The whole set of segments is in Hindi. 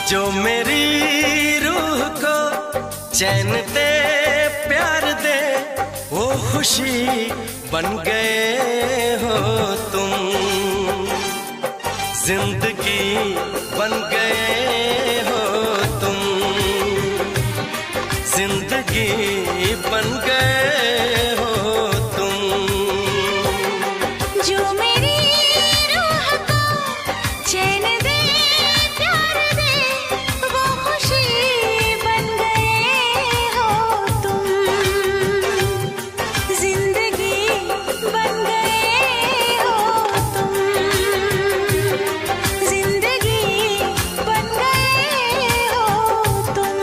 जो मेरी रूह को चैन दे, प्यार दे, वो खुशी बन गए हो तुम। जिंदगी बन गए हो तुम, जिंदगी बन गए हो तुम। जो मेरी रूह को चैन दे, प्यार दे, वो खुशी बन गए हो तुम। जिंदगी बन गए हो तुम, जिंदगी बन गए हो तुम।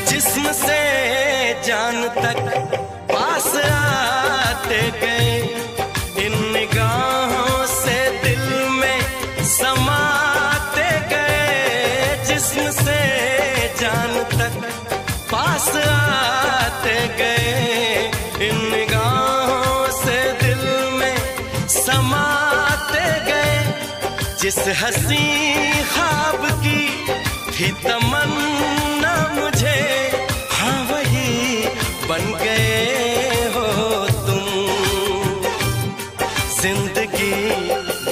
जिस्म से जान तक पास आते गए, इन निगाहों से दिल में समाते गए। जिस्म से जान तक पास आते गए, इन निगाहों से दिल में समाते गए। जिस हंसी ख्वाब की थी तमन्ना मुझे, हाँ वही बन गए हो तुम। जिंदगी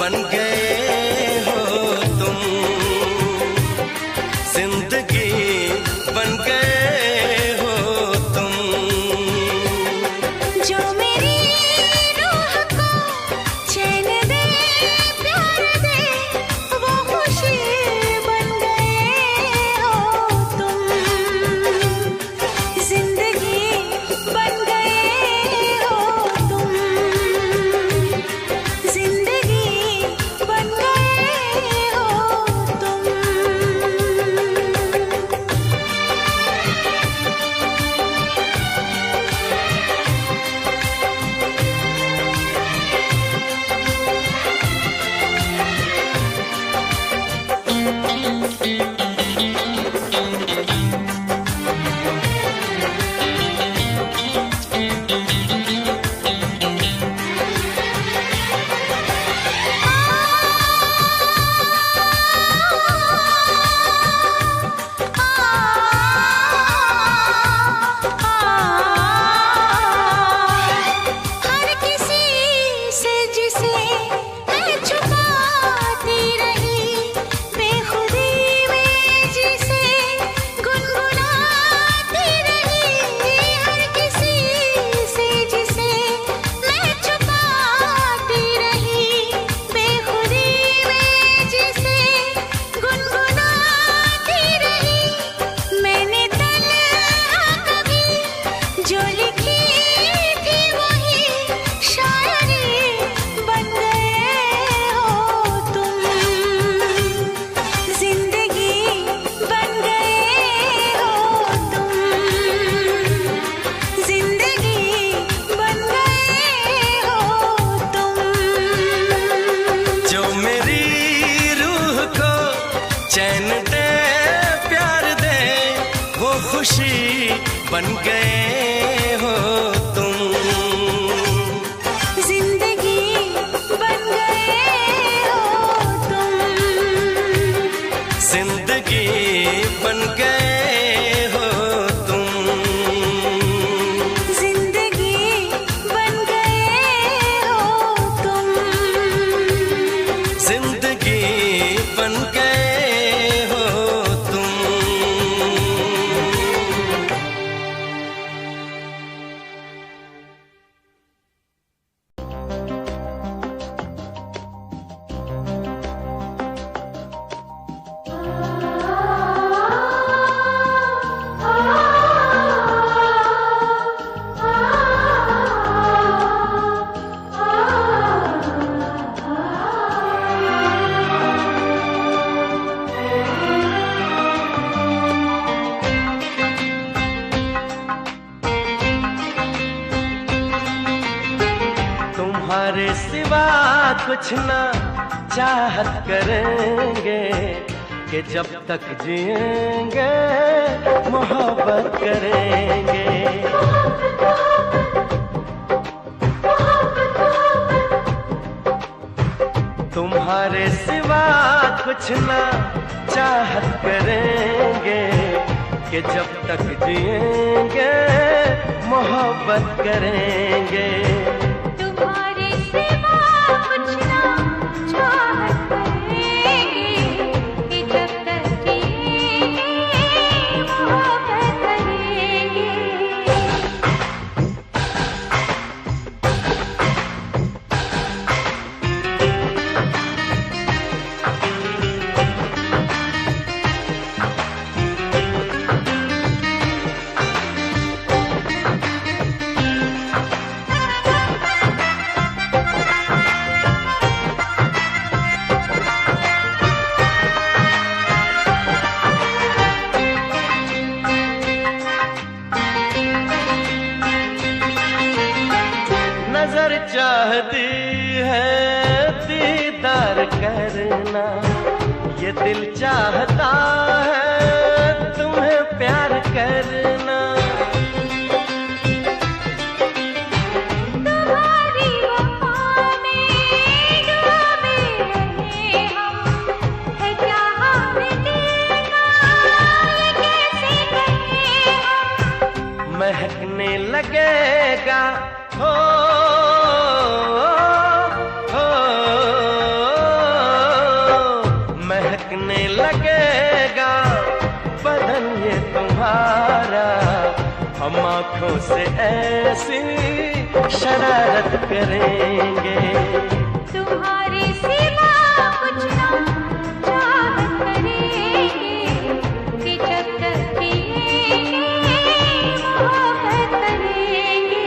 बन गए हो तुम, जिंदगी बन गए हो तुम। जो मेरी रूह को चैन दे, प्यार दे, वो खुशी बन गए हो तुम। जिंदगी बन गए हो तुम, जिंदगी बन गए हो तुम। हर किसी से जिसे मैं छुपाती रही, बेखुदी में जिसे गुनगुनाती रही। हर किसी से जिसे मैं छुपाती रही, बेखुदी में जिसे गुनगुनाती रही। मैंने तन्हा कभी जो लिखी थी, वही शायरी बन गए हो तुम। जिंदगी बन गए हो तुम, जिंदगी बन गए हो तुम। जो मेरी रूह को चैन दे, प्यार दे, वो खुशी बन गए हो तुम। जिंदगी बन गए हो तुम, जिंदगी बन गए हो तुम। जिंदगी बन गए हो तुम। जिंदगी बन गए हो तुम। कुछ ना चाहत करेंगे कि जब तक जिएंगे मोहब्बत करेंगे। तुम्हारे सिवा कुछ ना चाहत करेंगे कि जब तक जिएंगे मोहब्बत करेंगे। तुम्हारे सिवा कुछ ना चाहत करेंगे कि जब तक जिएंगे मोहब्बत करेंगे। नजर चाहती है दीदार करना, ये दिल चाहता है तुम्हें प्यार करना। तुम्हारी वफा में डूबे रहे हम, है क्या हमें दिल का ये कैसे कहें हम। महकने लगेगा हो महकने लगेगा बदन ये तुम्हारा, हम आँखों से ऐसी शरारत करेंगे। तुम्हारे सिवा कुछ ना चाहत करेंगे कि जब तक जिएंगे मोहब्बत करेंगे।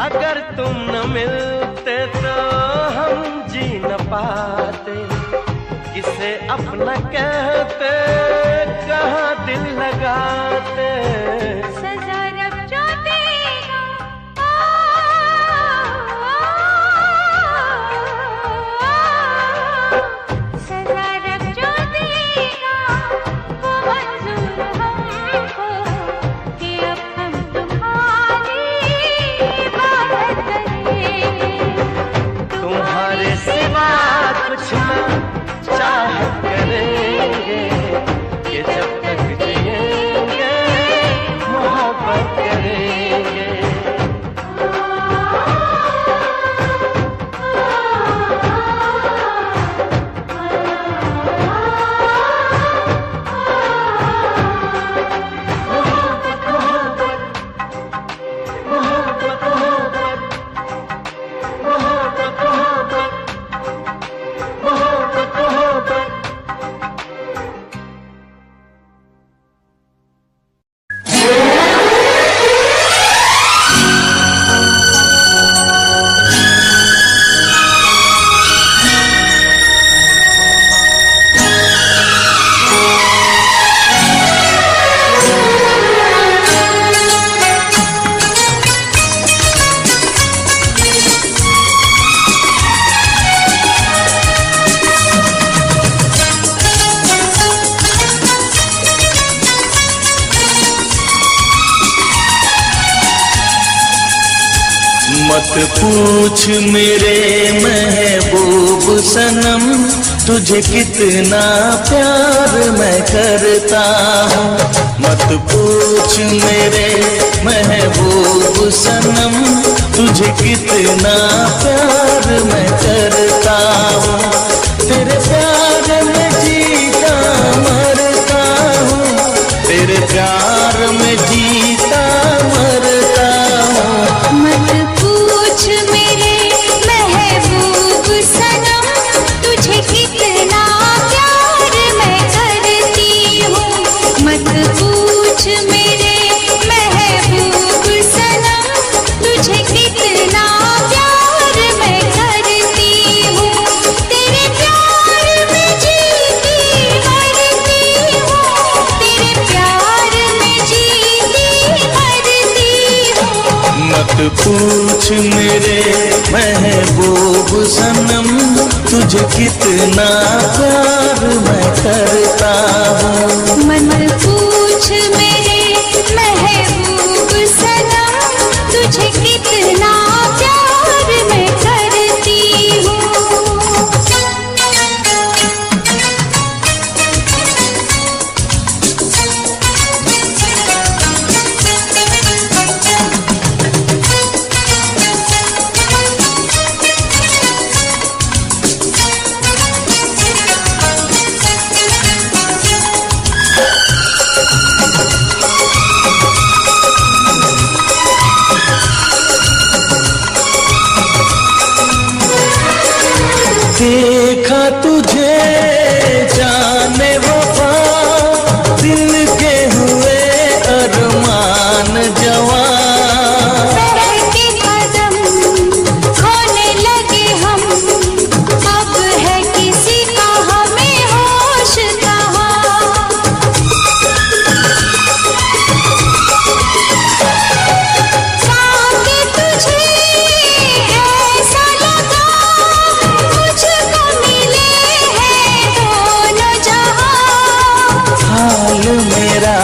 अगर तुम न मिलते तो हम जी न पाते, किसे अपना कहते कहाँ दिल लगाते। सजा रब जो देगा सजा रब जो देगा वो मंजूर हमको कि अब हम तुम्हारी इबादत करेंगे। तुम्हारे सिवा कुछ न चाहत करेंगे कि जब तक जिएंगे मोहब्बत करेंगे। मत पूछ मेरे महबूब सनम, तुझे कितना प्यार मैं करता हूँ। मत पूछ मेरे महबूब सनम, तुझे कितना प्यार मैं करता हूँ। तेरे प्यार में जीता मरता हूँ, तेरे प्यार में जीता मरता हूँ। मत पूछ मेरे महबूब सनम, तुझे कितना प्यार मैं करती हूँ। मत पूछ मेरे महबूब सनम, तुझे कितना प्यार मैं करती हूँ। तेरे प्यार में जीती मरती हूँ, तेरे प्यार में जीती मरती हूँ। मत पूछ मेरे महबूब सनम, तुझे कितना प्यार मैं करता हूँ। मत पूछ मेरे महबूब सनम, तुझे कितना प्यार मैं करती हूँ। देखा तुझे जाने वफा, दिल के हुए अरमान जवान। बहके कदम खोने लगे हम, अब है किसी का हमें होश कहाँ। पाके तुझे ऐसा लगा, मुझको मिले हैं दोनों जहां। हाल मेरा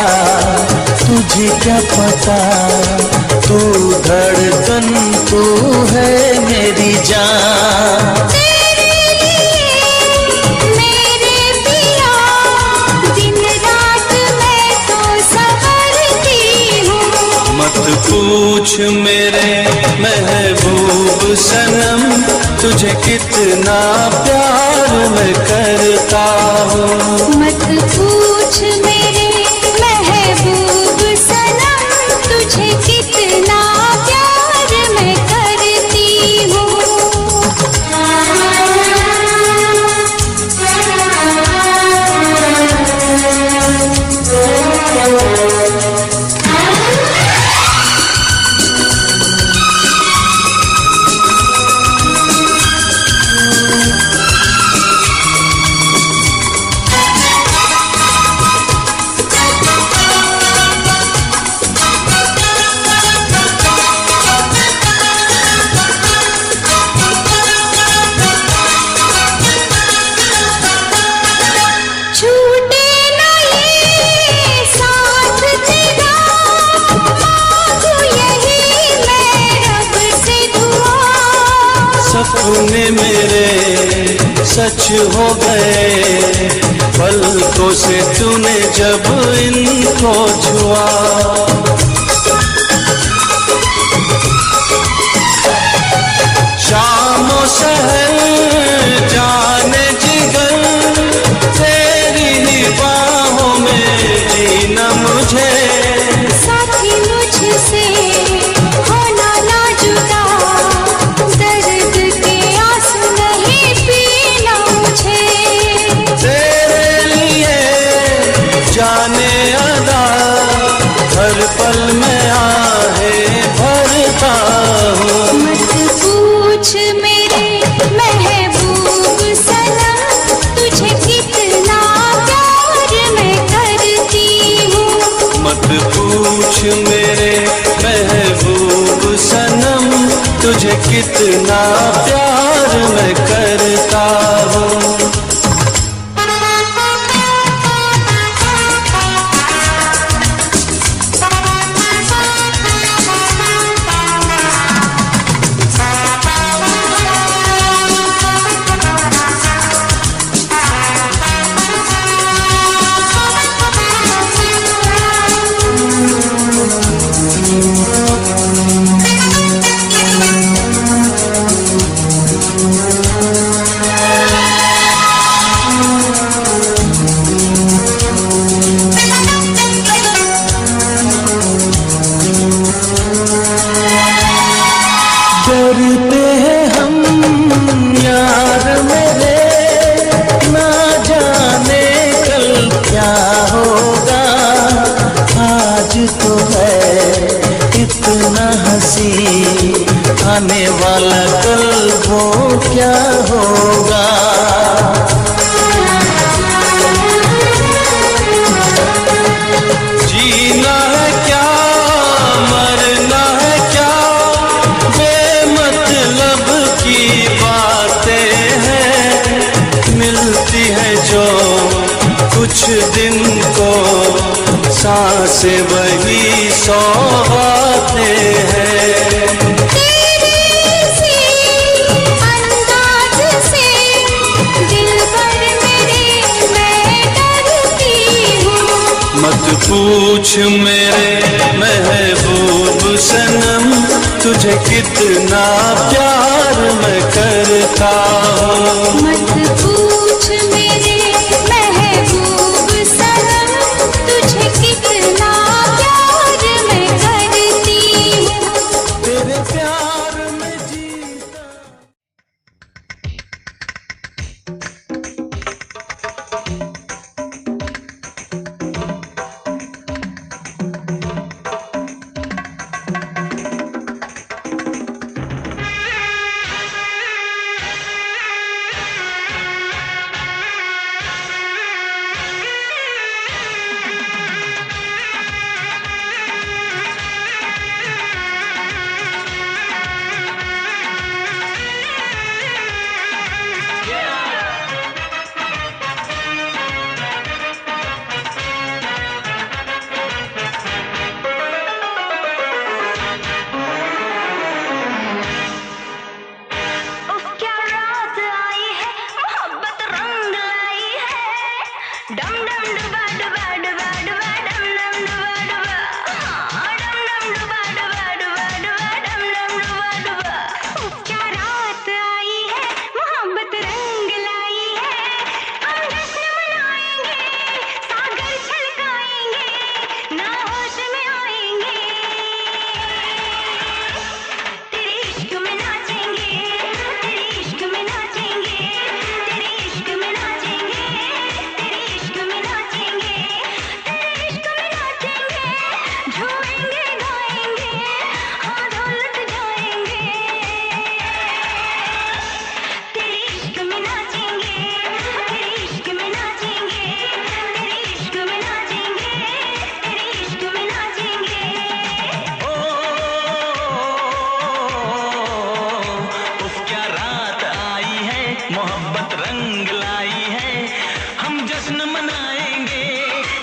तुझे क्या पता, तू धड़कन तू है मेरी जान। तेरे लिए मेरे पिया, दिन रात मैं तो संवरती हूँ। मत पूछ मेरे महबूब सनम, तुझे कितना प्यार मैं करता हूँ। मत पूछ मेरे महबूब सनम, तुझे कितना प्यार मैं करती हूँ। छूटे ना ये साथ तेरा, मांगू यही मैं रब से दुआ। सपने मेरे सच हो गए, पलकों से तूने जब इनको छुआ। शामों सहर जाने जिगर, तेरी ही बाहों में जीना मुझे। साथी मुझसे होना ना जुदा, दर्द के आंसू नहीं पीना मुझे। तेरे लिए जाने अदा, हर पल में आहे भरता हूँ। मत पूछ मेरे महबूब सनम, तुझे कितना प्यार मैं करती हूँ। मत पूछ मेरे महबूब सनम, तुझे कितना प्यार मैं करता हूँ। से वही सौगातें हैं। तेरे से अंदाज से दिलबर मेरे मैं डरती हूँ। मत पूछ मेरे महबूब सनम तुझे कितना प्यार मैं करता हूँ। मत पूछ मेरे महबूब सनम तुझे कितना प्यार मैं करती हूँ। तेरे प्यार में जीता। मोहब्बत रंग लाई है, हम जश्न मनाएंगे,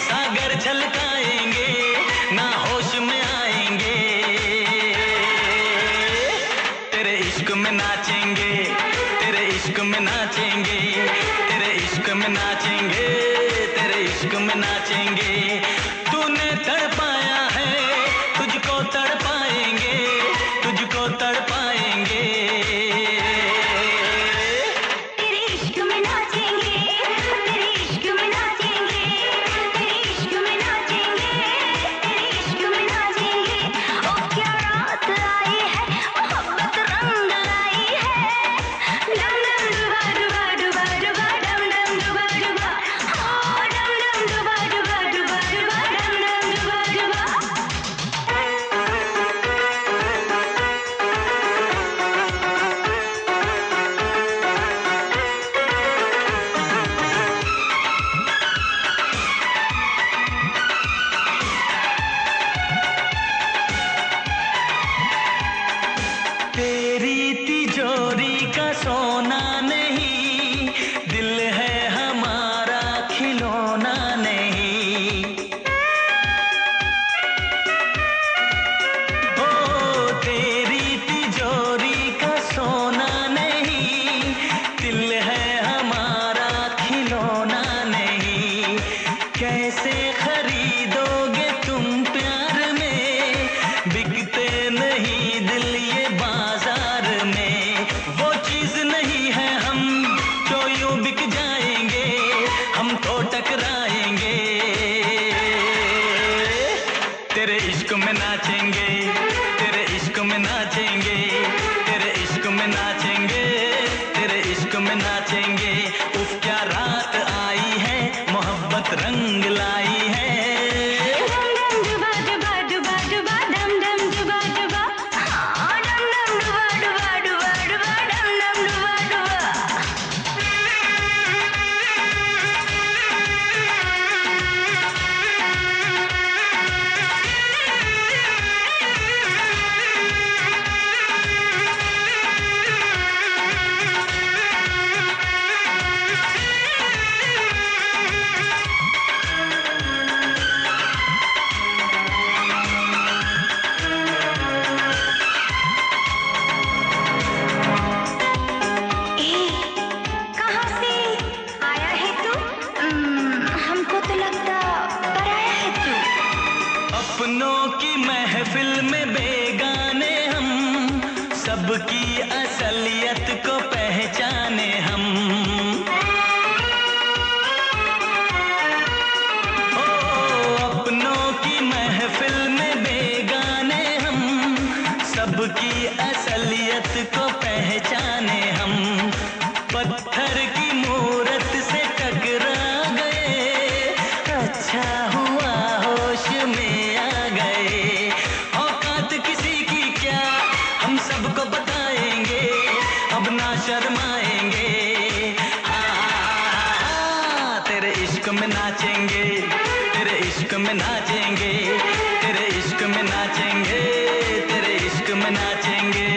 सागर छलकाएंगे, ना होश में आएंगे, तेरे इश्क में नाचेंगे, तेरे इश्क में नाचेंगे, तेरे इश्क में नाचेंगे, तेरे इश्क में नाचेंगे। तूने तड़पाया है, तुझको तड़पाएंगे, तुझको तड़पाएंगे। तेरी तिजोरी का सोना नहीं, दिल है हमारा खिलौना नहीं। ओ तेरी तिजोरी का सोना नहीं, दिल है हमारा खिलौना नहीं। कैसे खरीदोगे तुम प्यार में, बिकते नहीं दिल ये बाजार में। वो चीज नहीं है हम जो यूं बिक जाएंगे, हम तो टकराएंगे। तेरे इश्क में नाचेंगे, तेरे इश्क में नाचेंगे, तेरे इश्क में नाचेंगे, तेरे इश्क में नाचेंगे। उफ क्या रात आई है, मोहब्बत रंग लाई है। अपनों की महफिल में बेगाने हम, सबकी असलियत को पहचाने हम। ओ अपनों की महफिल में बेगाने हम, सबकी असलियत को पहचाने हम। पत्थर की मूरत से टकरा गए, अच्छा हुआ होश में आ गए। औकात किसी की क्या हम सबको बताएंगे, अब ना शर्माएंगे। तेरे इश्क में नाचेंगे, तेरे इश्क में नाचेंगे, तेरे इश्क में नाचेंगे, तेरे इश्क में नाचेंगे।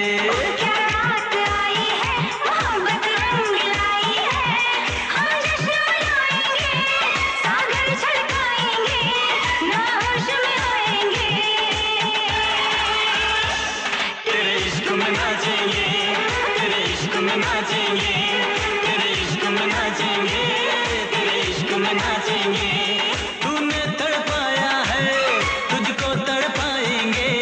क्या रात आई है, मोहब्बत रंग लाई है, हम जश्न मनाएंगे, सागर छलकाएंगे, ना होश में आएंगे। तेरे इश्क में नाचेंगे, तेरे इश्क में नाचेंगे, तेरे इश्क में नाचेंगे, तेरे इश्क में नाचेंगे। तूने तड़पाया है, तुझको तड़पाएंगे,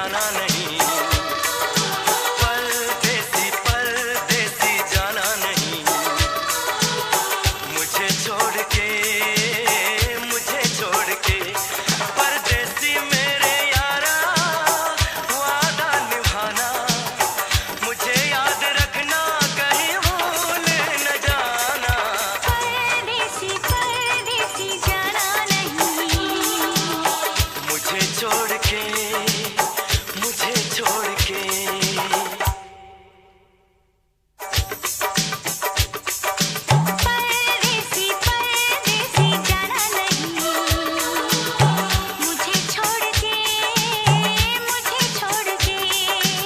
जाना नहीं, परदेसी परदेसी जाना नहीं, मुझे छोड़ के परदेसी मेरे यारा, वादा निभाना, मुझे याद रखना, कहीं भूल न जाना। परदेसी परदेसी जाना नहीं, मुझे छोड़ के परदेसी परदेसी जाना नहीं, मुझे छोड़ के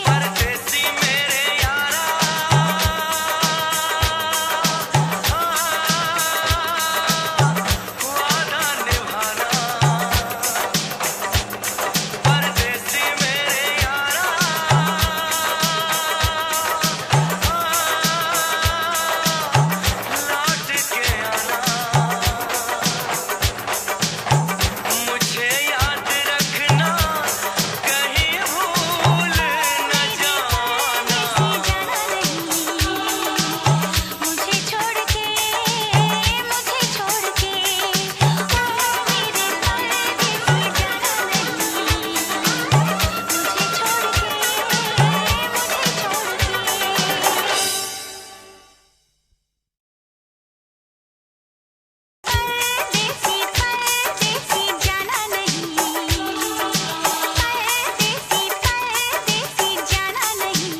परदेसी मेरे यारा, वादा निभाना, परदेसी मेरे यारा, लौट के आना, मुझे याद रखना, कहीं भूल न जाना। मुझे छोड़ के ओ मेरे परदेसी जाना नहीं, मुझे छोड़ के परदेसी परदेसी जाना नहीं, परदेसी परदेसी जाना नहीं,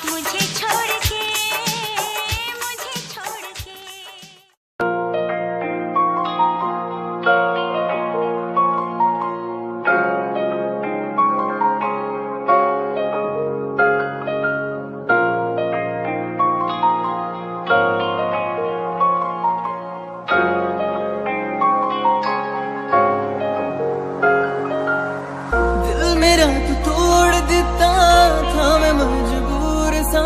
मुझे छोड़ के दिल मेरा तू तोड़ दिता था, मैं मजबूर सा,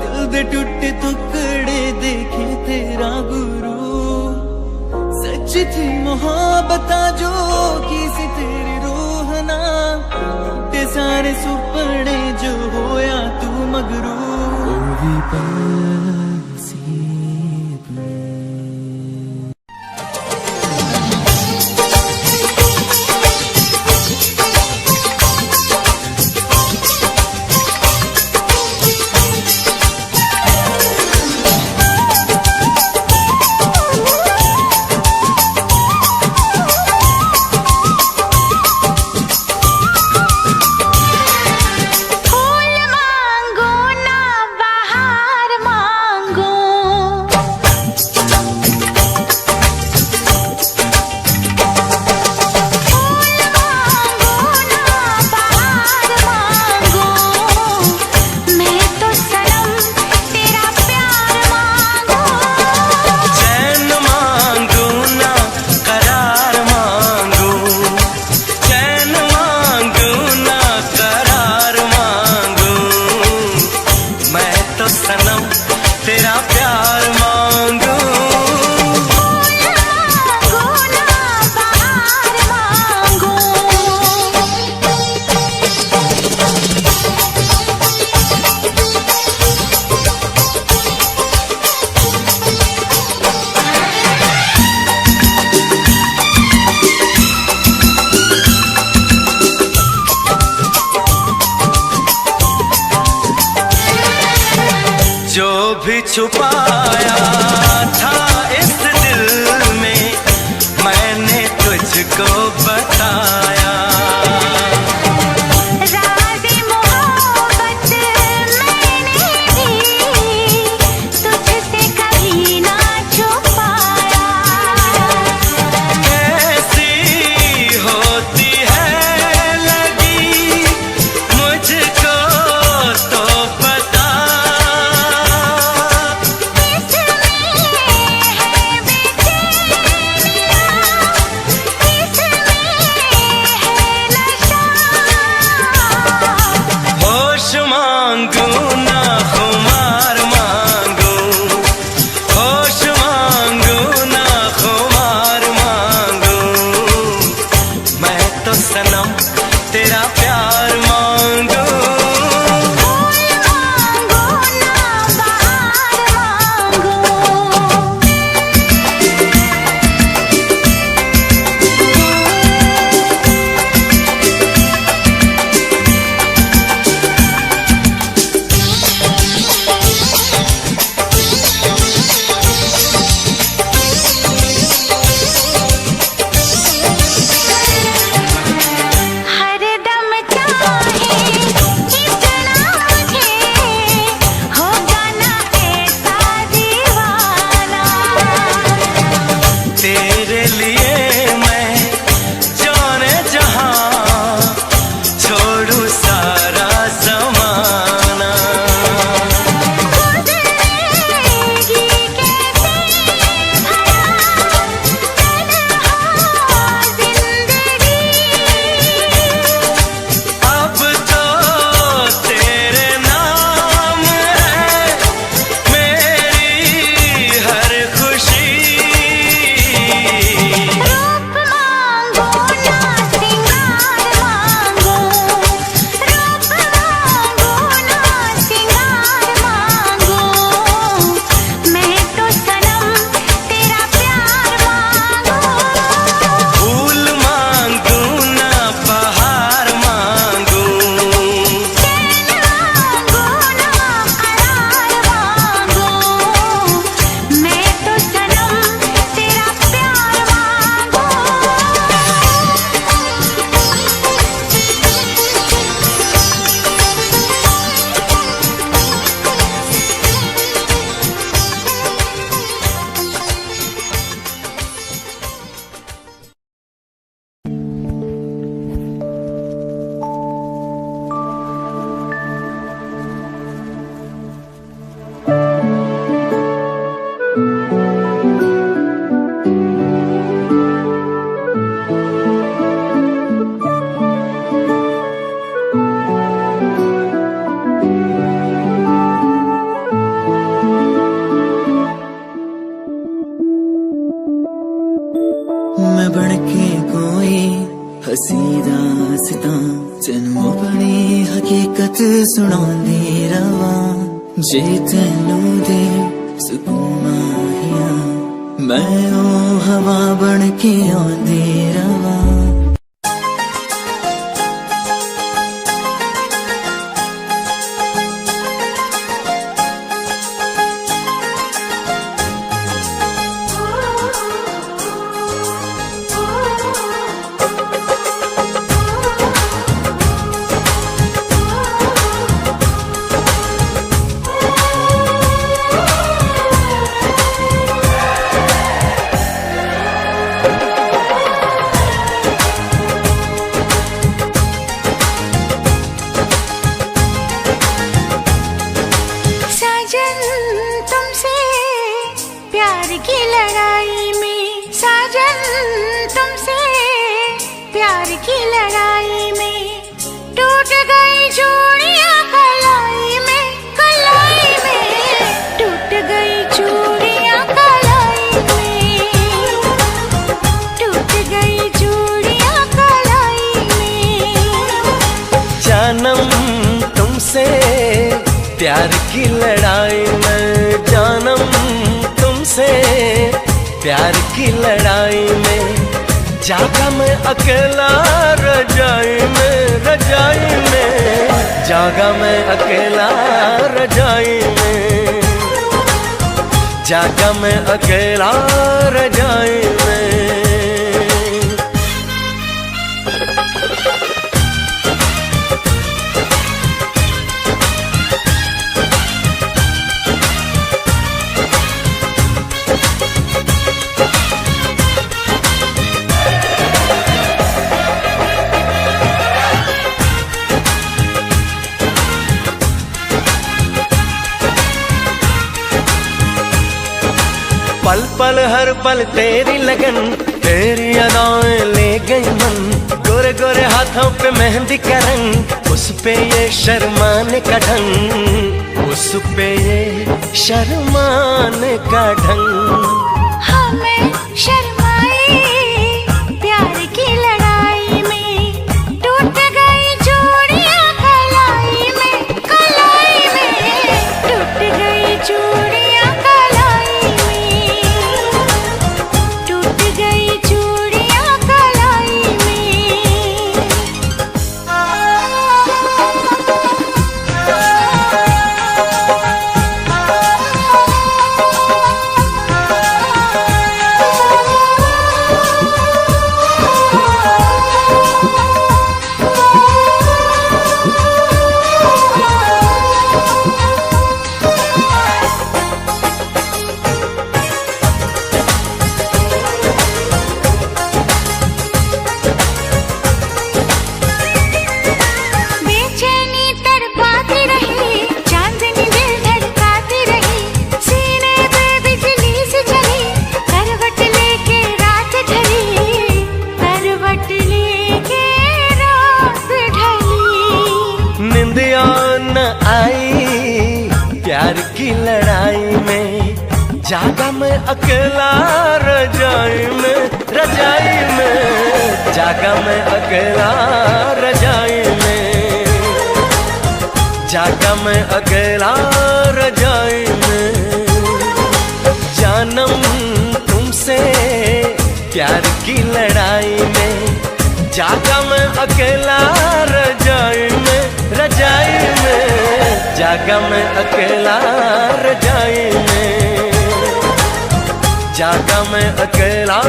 दिल दे टुटे टुकड़े देखे तेरा गुरु। सच थी मोहब्बत जो की सी तेरी रूह ना, टूटे सारे सुपने जो होया तू मगरू। ओ भी फूल मांगो ना बहार मांगो, मैं बनके कोई हसी दास्तां तेनू अपनी हकीकत सुनांदी रवां जे तेनू दे सुकून माहिया मैं ओ हवा बनके आंदी रवां की लड़ाई में साजन तुमसे प्यार की लड़ाई में टूट गई चूड़ियां कलाई में टूट गई चूड़ियां कलाई में टूट गई चूड़ियां कलाई में जानम तुमसे प्यार की लड़ाई में जानम से प्यार की लड़ाई में जागा मैं अकेला रजाई में जागा मैं अकेला रजाई में जागा मैं अकेला रजाई में पल पल हर पल तेरी लगन तेरी अदाएं ले गई मन गोरे गोरे हाथों पे मेहंदी का रंग उस पे ये शर्माने का ढंग उस पे ये शर्माने का ढंग हमें शर्माए प्यार की लड़ाई में टूट गई चूड़ियां कलाई में टूट गई चूड़ियां कलाई में टूट गई चूड़ियां कलाई में बेचैनी तड़पाती रही चांदनी दिल धड़काती रही सीने पे बिजली से चली करवट लेके रात ढली करवट लेके रात ढली निंदिया न आई प्यार की लड़ाई में जागा मैं अकेला रजाई में जागा मैं अकेला रजाई में जागा मैं अकेला रजाई में जानम तुमसे प्यार की लड़ाई में जागा मैं अकेला रजाई में जागा मैं अकेला रजाई में जागा मैं अकेला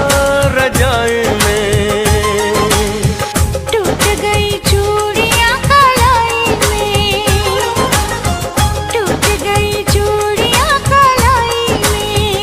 रजाई में टूट गई चूड़ियां कलाई में टूट गई चूड़ियां कलाई में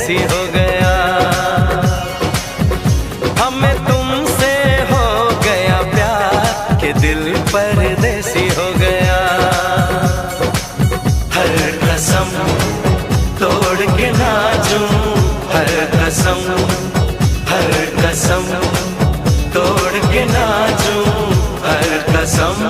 परदेसी हो गया। हमें तुमसे हो गया प्यार के दिल परदेसी हो गया। हर कसम तोड़ के नाचूं, हर कसम तोड़ के नाचूं, हर कसम।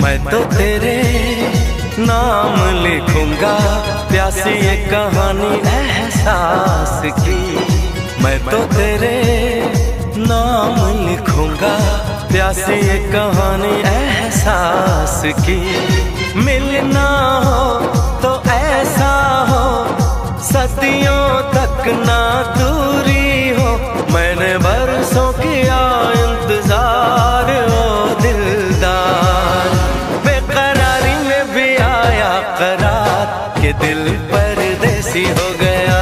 मैं तो तेरे नाम लिखूंगा प्यासी ये कहानी एहसास की। मैं तो तेरे नाम लिखूंगा प्यासी ये कहानी एहसास की। मिलना हो तो ऐसा हो सदियों तक ना दूरी हो। मैंने बरसों किया इंतजार ओ दिलदार, बेकरारी में भी आया करार के दिल परदेसी हो गया।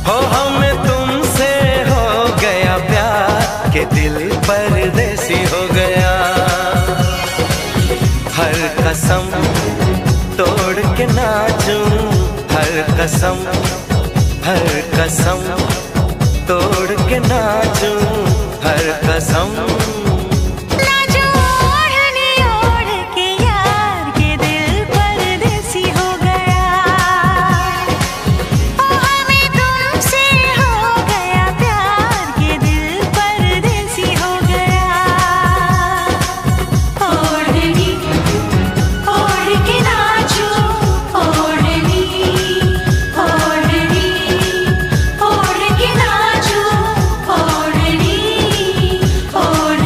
हो हमें तुमसे हो गया प्यार के दिल परदेसी हो गया। हर कसम तोड़ के नाचूं, हर कसम तोड़ के नाचूं, हर कसम। ओढ़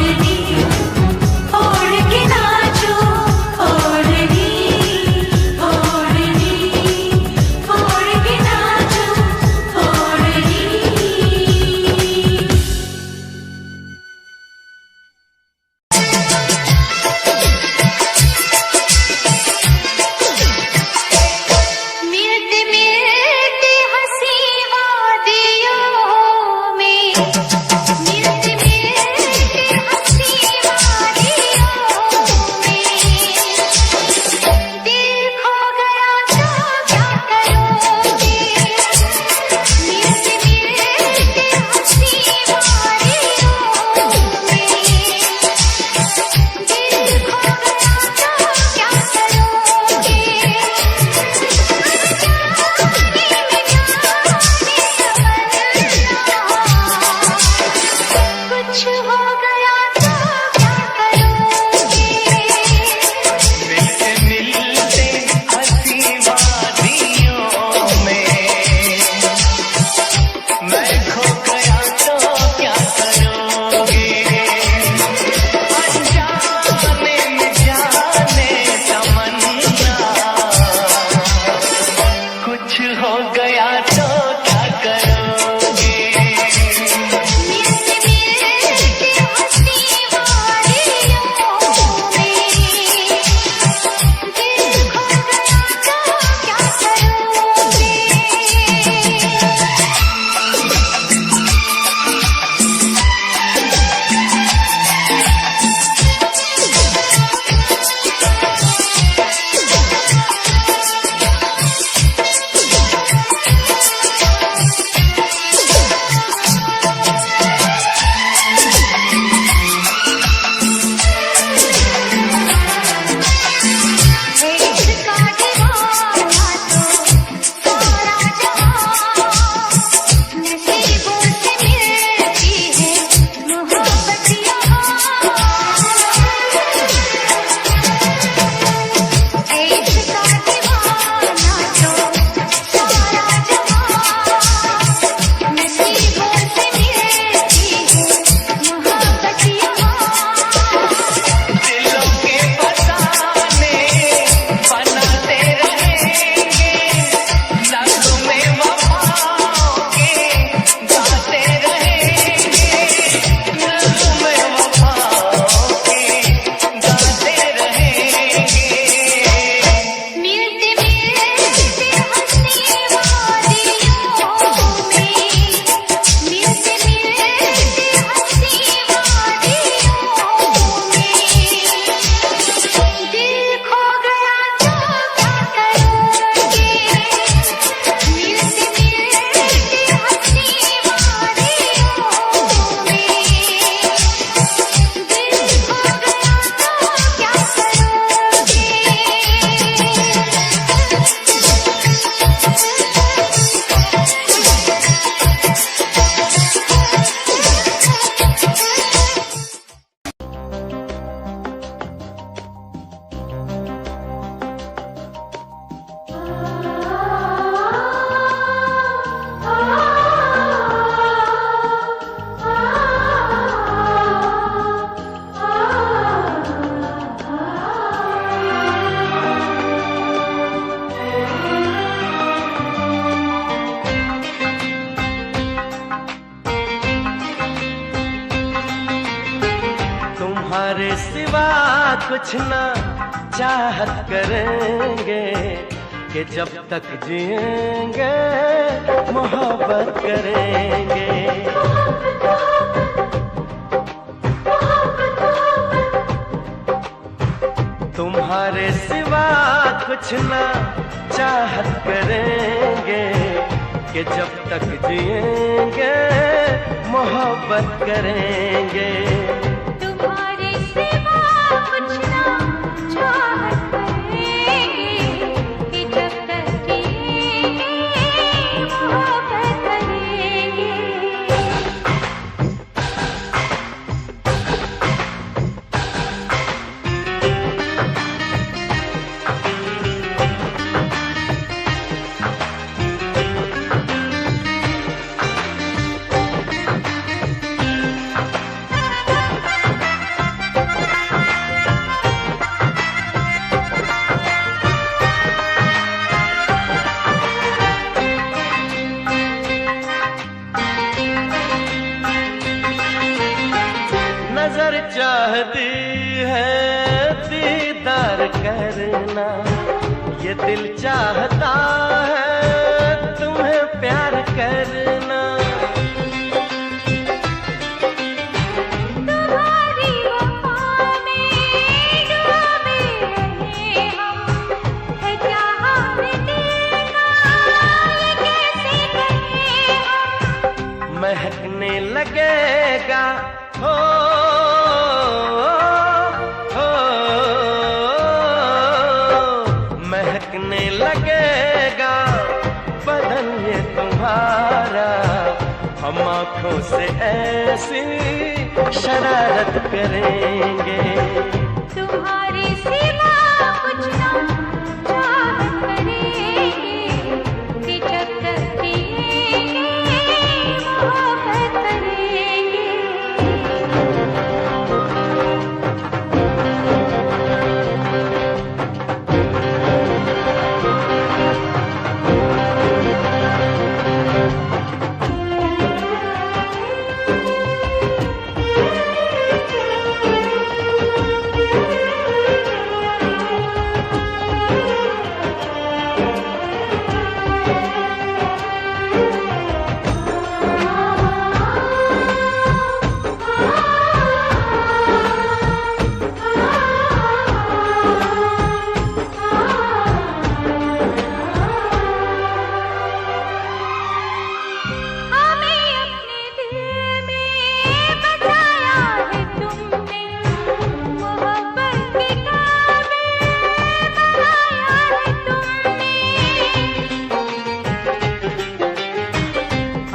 तुम्हारे सिवा कुछ ना चाहत करेंगे कि जब तक जिएंगे मोहब्बत करेंगे। तुम्हारे सिवा कुछ ना चाहत करेंगे कि जब तक जिएंगे मोहब्बत करेंगे। तुम्हारे सिवा कुछ ना चाहत करेंगे कि जब तक जिएंगे मोहब्बत करेंगे। नजर चाहती है दीदार करना, ये दिल चाहता है तुम्हें प्यार करना। तुम्हारी वफा में डूबे रहे हम, है क्या हमने देखा ये कैसे कहे हम। महकने लगेगा हो महकने लगेगा बदन ये तुम्हारा, हम आँखों से ऐसी शरारत करेंगे। तुम्हारे सिवा कुछ ना चाहत करेंगे कि जब तक जिएंगे मोहब्बत करेंगे।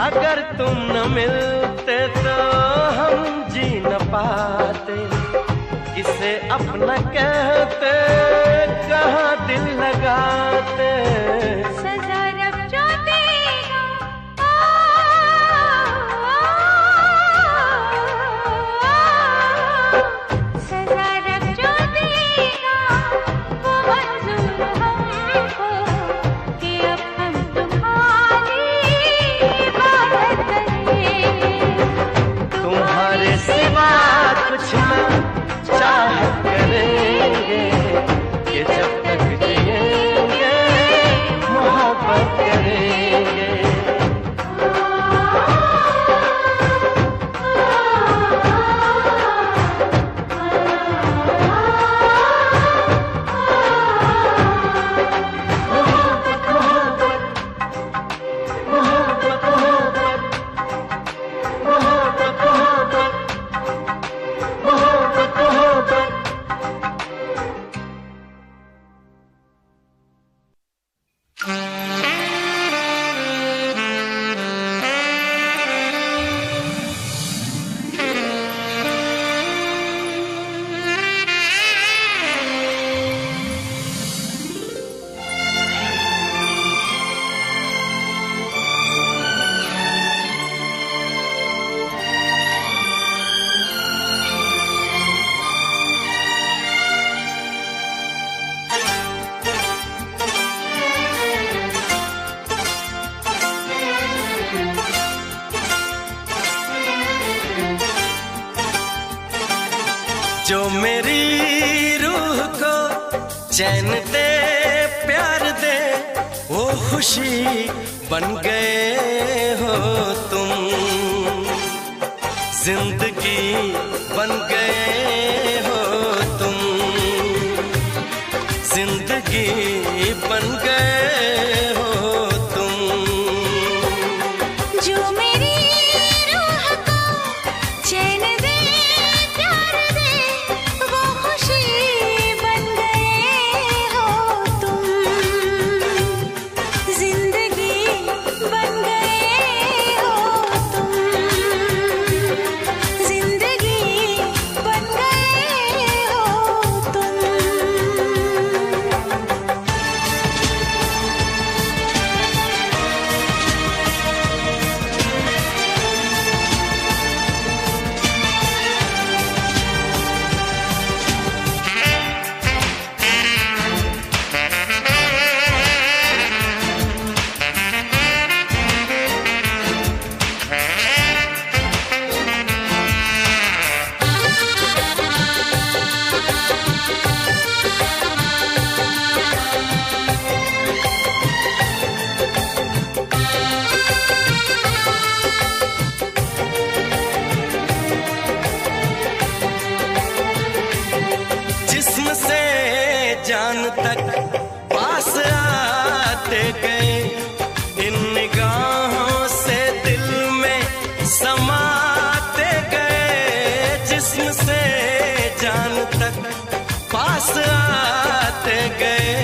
अगर तुम न मिलते तो हम जी न पाते, किसे अपना कहते कहाँ दिल लगाते। सजा रब जो देगा सजा रब जो देगा वो मंजूर हमको कि अब हम तुम्हारी इबादत करेंगे। तुम्हारे सिवा कुछ ना चाहत करेंगे कि जब तक जिएंगे चैन दे प्यार दे वो खुशी बन गए हो तुम, जिंदगी बन गए हो तुम, जिंदगी बन गए हो तुम। जो मेरी रूह को चैन दे प्यार दे वो खुशी बन गए हो तुम, जिंदगी बन गए हो तुम, जिंदगी बन गए हो तुम। जिस्म से जान तक पास आते गए, इन निगाहों से दिल में समाते गए। जिस्म से जान तक पास आते गए,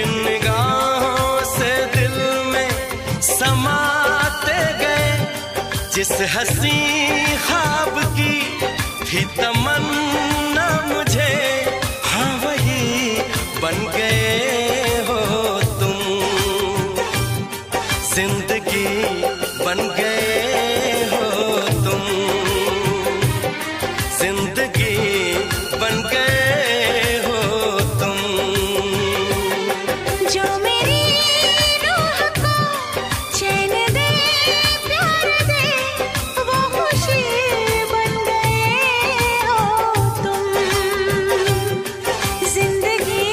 इन निगाहों से दिल में समाते गए। जिस हंसी ख्वाब की थी तमन्ना मुझे, हाँ वही बन गए हो तुम, जिंदगी बन गए हो तुम, जिंदगी बन गए हो तुम। जो मेरी रूह को चैन दे प्यार दे वो खुशी बन गए हो तुम, जिंदगी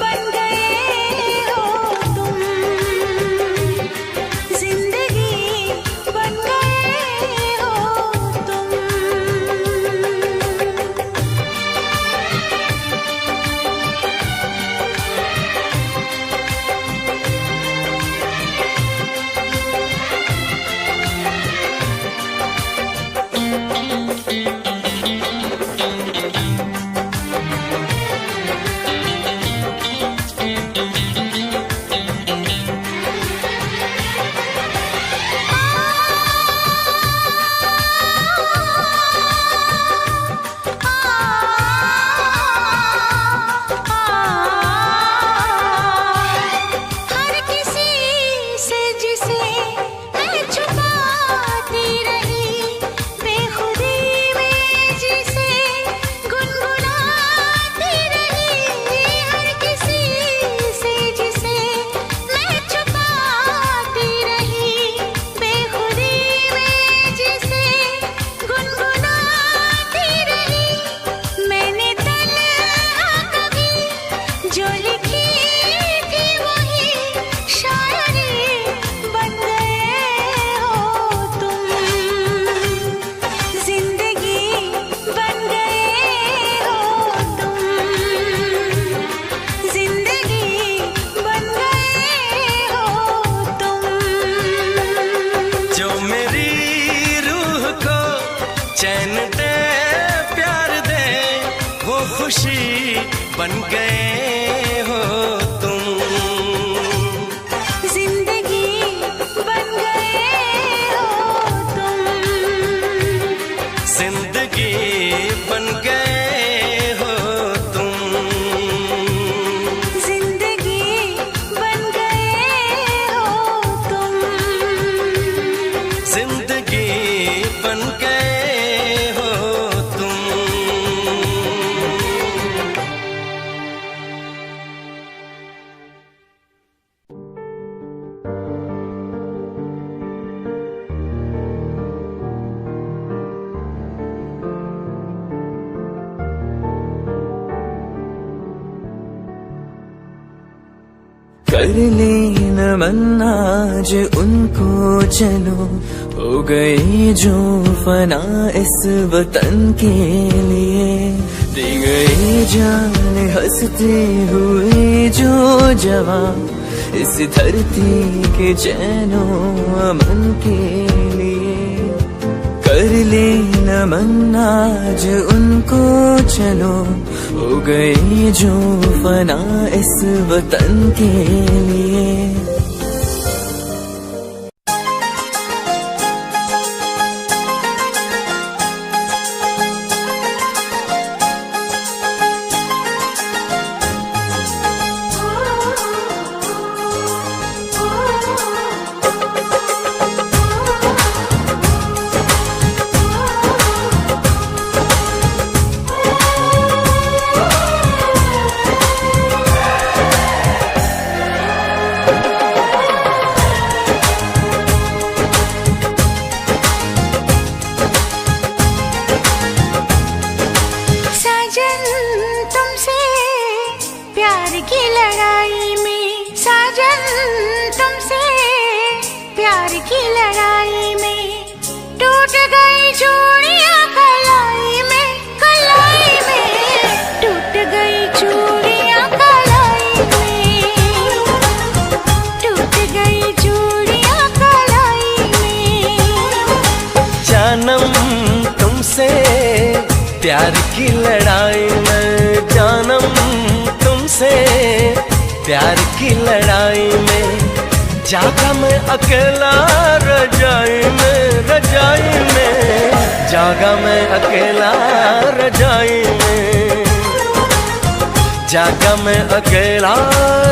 बन गए हो तुम, जिंदगी बन गए हो तुम। हर किसी से जिसे मैं छुपाती रही, बेखुदी में जिसे गुनगुनाती रही। हर किसी से जिसे मैं छुपाती रही, बेखुदी में जिसे गुनगुनाती रही। मैंने तन्हा कभी जो लिखी थी वही शायरी बन गए हो तुम, जिंदगी बन गए हो तुम, जिंदगी बन गए हो तुम। जो मेरी रूह को चैन दे प्यार दे वो खुशी बन गए हो तुम, जिंदगी बन गए हो तुम, जिंदगी बन गए हो तुम, जिंदगी बन गए हो तुम, जिंदगी बन गए हो तुम। कर ले नमन आज उनको चलो, हो गए जो फना इस वतन के लिए, दी गई जान हंसते हुए जो जवान इस धरती के चैनो अमन के लिए। कर ले नमन आज उनको चलो, हो गए जो फना इस वतन के लिए। की लड़ाई में साजन, तुमसे प्यार की लड़ाई में टूट गई चूड़ियां कलाई में, कलाई में टूट गई चूड़ियां कलाई में, टूट गई चूड़ियां कलाई में। जानम तुमसे प्यार की लड़ाई में, जानम तुमसे प्यार की लड़ाई में, जागा मैं अकेला रजाई में, रजाई में जागा मैं अकेला रजाई में, जागा मैं अकेला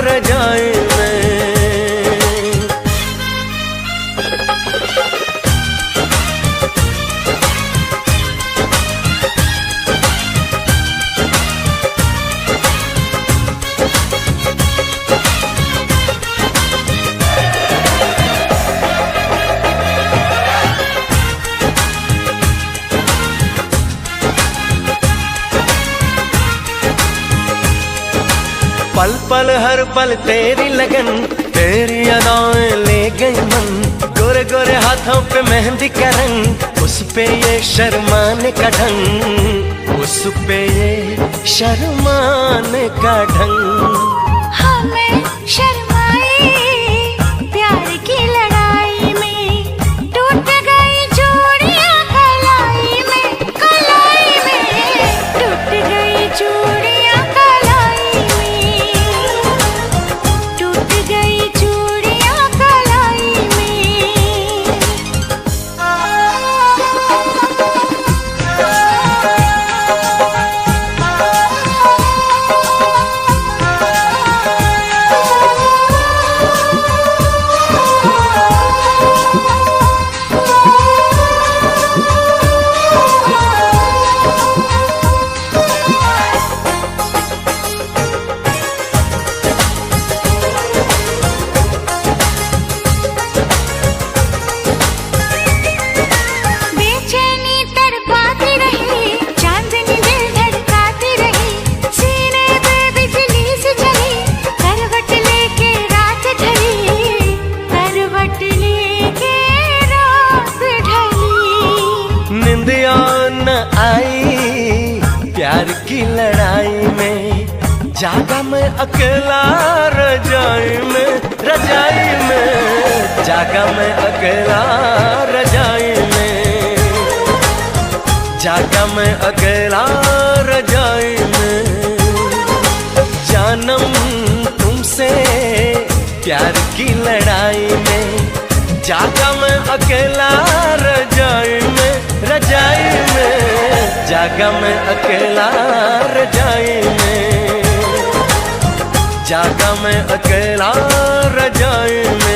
रजाई में। पल पल हर पल तेरी लगन, तेरी अदाएं ले गई मन, गोरे गोरे हाथों पे मेहंदी का रंग, उस पे ये शर्माने का ढंग, उस पे ये शर्माने का ढंग। हमें शर्माए प्यार की लड़ाई में, टूट गई चूड़ियां कलाई में, कलाई में टूट गई चूड़ियां कलाई में, टूट गई चूड़ियां कलाई में। प्यार की लड़ाई में, जागा मैं अकेला रजाई में, रजाई में जागा मैं अकेला रजाई में, जागा मैं अकेला रजाई में। जानम तुमसे प्यार की लड़ाई में, जागा मैं अकेला रजाई में, रजाई में जागा मैं अकेला रजाई में, जागा मैं अकेला रजाई में।